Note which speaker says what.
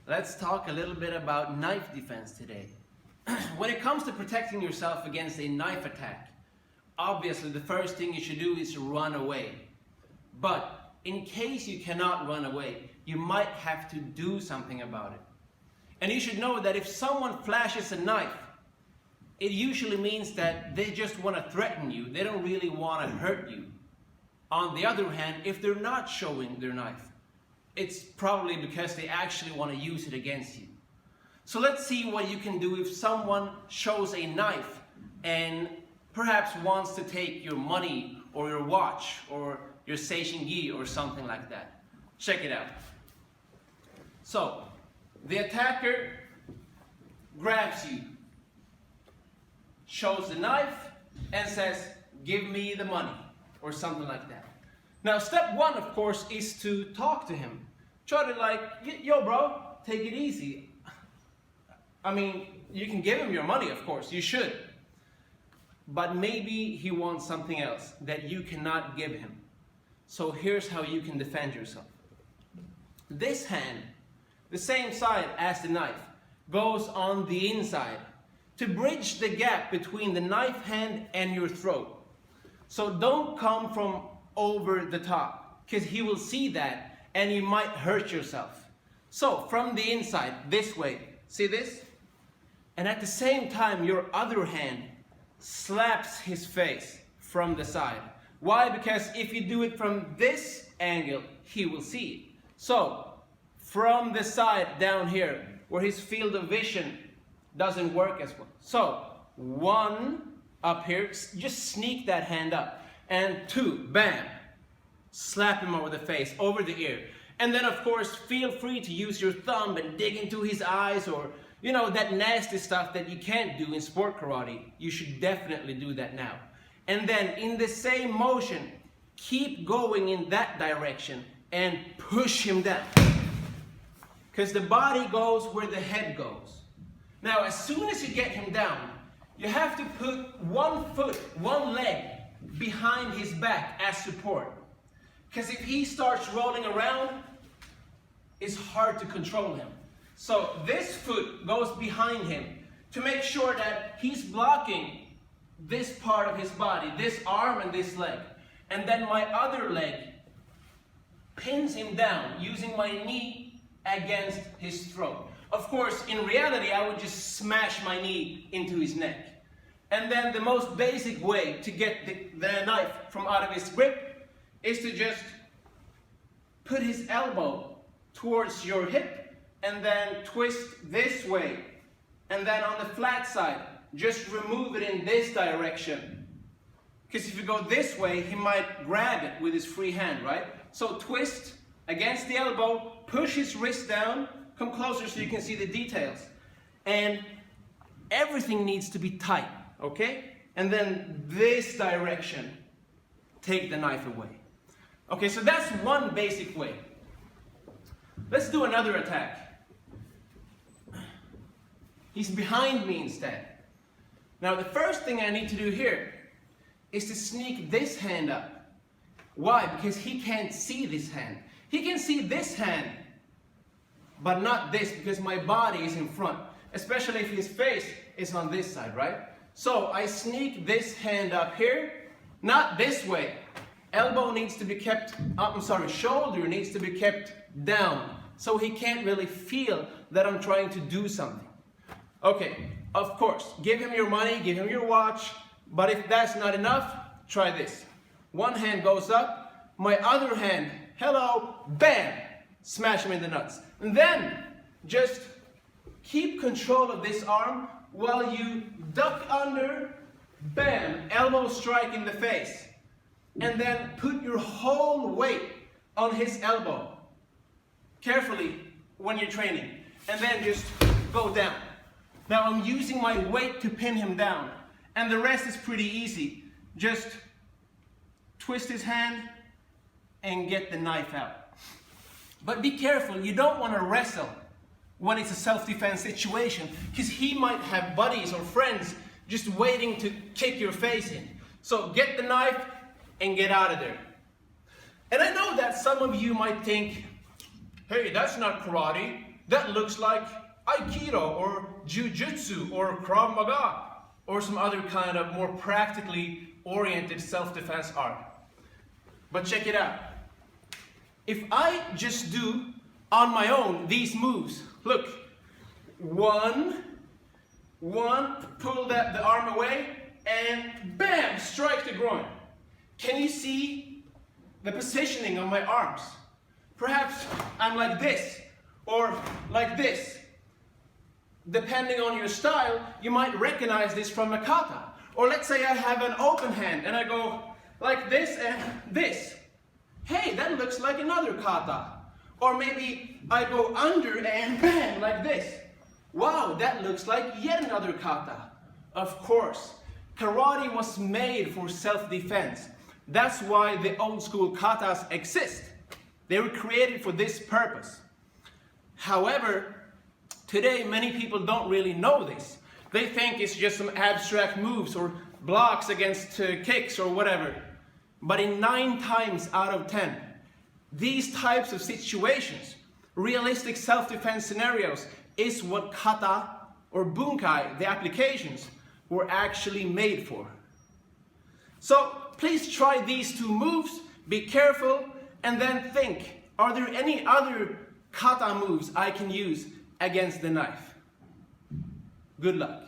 Speaker 1: Let's talk a little bit about knife defense today. When it comes to protecting yourself against a knife attack, obviously the first thing you should do is run away. But in case you cannot run away, you might have to do something about it. And you should know that if someone flashes a knife, it usually means that they just want to threaten you. They don't really want to hurt you. On the other hand, if they're not showing their knife, it's probably because they actually want to use it against you. So let's see what you can do if someone shows a knife and perhaps wants to take your money or your watch or your seishingi or something like that. Check it out. So, the attacker grabs you, shows the knife, and says, "Give me the money," or something like that. Now, step one, of course, is to talk to him. Try to like, "Yo, bro, take it easy." I mean, you can give him your money, of course, you should. But maybe he wants something else that you cannot give him. So here's how you can defend yourself. This hand, the same side as the knife, goes on the inside to bridge the gap between the knife hand and your throat. So don't come from over the top, because he will see that and you might hurt yourself. So from the inside, this way, see this? And at the same time, your other hand slaps his face from the side. Why? Because if you do it from this angle, he will see it. So from the side down here, where his field of vision doesn't work as well. So one up here, just sneak that hand up. And two, bam, slap him over the face, over the ear. And then of course, feel free to use your thumb and dig into his eyes, or you know, that nasty stuff that you can't do in sport karate. You should definitely do that now. And then in the same motion, keep going in that direction and push him down. Because the body goes where the head goes. Now, as soon as you get him down, you have to put one foot, one leg behind his back as support. Because if he starts rolling around, it's hard to control him. So this foot goes behind him to make sure that he's blocking this part of his body, this arm and this leg. And then my other leg pins him down using my knee against his throat. Of course, in reality, I would just smash my knee into his neck. And then the most basic way to get the knife from out of his grip is to just put his elbow towards your hip and then twist this way. And then on the flat side, just remove it in this direction. Because if you go this way, he might grab it with his free hand, right? So twist against the elbow, push his wrist down, come closer so you can see the details. And everything needs to be tight, okay? And then this direction, take the knife away. Okay, so that's one basic way. Let's do another attack. He's behind me instead. Now the first thing I need to do here is to sneak this hand up. Why? Because he can't see this hand. He can see this hand, but not this, because my body is in front, especially if his face is on this side, right? So I sneak this hand up here, not this way. Elbow needs to be kept up, shoulder needs to be kept down, so he can't really feel that I'm trying to do something. Okay, of course, give him your money, give him your watch, but if that's not enough, try this. One hand goes up, my other hand, hello, bam, smash him in the nuts. And then, just keep control of this arm while you duck under, bam, elbow strike in the face. And then put your whole weight on his elbow. Carefully when you're training. And then just go down. Now I'm using my weight to pin him down. And the rest is pretty easy. Just twist his hand and get the knife out. But be careful, you don't want to wrestle when it's a self-defense situation, because he might have buddies or friends just waiting to kick your face in. So get the knife and get out of there. And I know that some of you might think, hey, that's not karate. that looks like Aikido or Jiu-Jitsu or Krav Maga or some other kind of more practically oriented self-defense art. But check it out. If I just do on my own these moves, look, one, pull the arm away, and bam, strike the groin. Can you see the positioning of my arms? Perhaps I'm like this, or like this. Depending on your style, you might recognize this from a kata. Or let's say I have an open hand and I go like this and this. Hey, that looks like another kata. Or maybe I go under and bam, like this. Wow, that looks like yet another kata. Of course, karate was made for self-defense. That's why the old school katas exist. They were created for this purpose. However, today many people don't really know this. They think it's just some abstract moves or blocks against kicks or whatever. But in 9 times out of 10, these types of situations, realistic self-defense scenarios, is what kata or bunkai, the applications, were actually made for. So please try these 2 moves, be careful, and then think, are there any other kata moves I can use against the knife? Good luck.